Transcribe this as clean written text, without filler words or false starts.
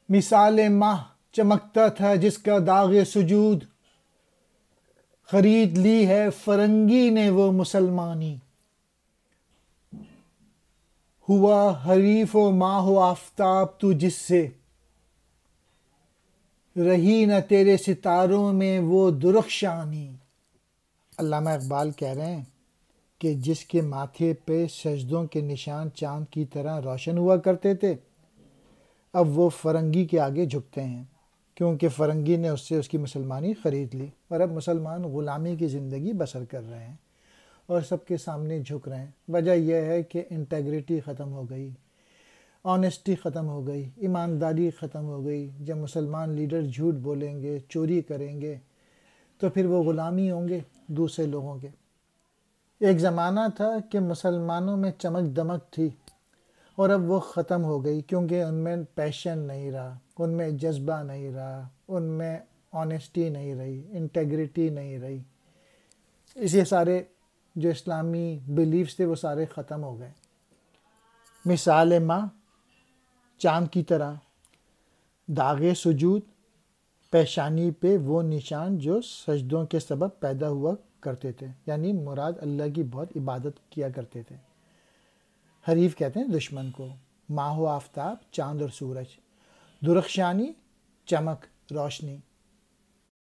مثال ماہ چمکتا تھا جس کا داغ سجود، خرید لی ہے فرنگی نے وہ مسلمانی۔ ہوا حریف و ماہ و آفتاب تو جس سے، رہی نہ تیرے ستاروں میں وہ درخشانی۔ علامہ اقبال کہہ رہے ہیں کہ جس کے ماتھے پہ سجدوں کے نشان چاند کی طرح روشن ہوا کرتے تھے، اب وہ فرنگی کے آگے جھکتے ہیں، کیونکہ فرنگی نے اس کی مسلمانی خرید لی، اور اب مسلمان غلامی کی زندگی بسر کر رہے ہیں اور سب کے سامنے جھک رہے ہیں۔ وجہ یہ ہے کہ انٹیگریٹی ختم ہو گئی، آنیسٹی ختم ہو گئی، ایمانداری ختم ہو گئی۔ جب مسلمان لیڈر جھوٹ بولیں گے، چوری کریں گے، تو پھر وہ غلامی ہوں گے دوسرے لوگوں کے۔ ایک زمانہ تھا کہ مسلمانوں میں چمک دمک تھی، اور اب وہ ختم ہو گئی، کیونکہ ان میں پیشن نہیں رہا، ان میں جذبہ نہیں رہا، ان میں آنیسٹی نہیں رہی، انٹیگریٹی نہیں رہی۔ یہ سارے جو اسلامی بیلیفز تھے وہ سارے ختم ہو گئے۔ مثال ماہ چاند کی طرح، داغ سجود پیشانی پہ وہ نشان جو سجدوں کے سبب پیدا ہوا کرتے تھے، یعنی مراد اللہ کی بہت عبادت کیا کرتے تھے۔ حریف کہتے ہیں دشمن کو، ماہ و آفتاب چاند اور سورج، درخشانی چمک روشنی۔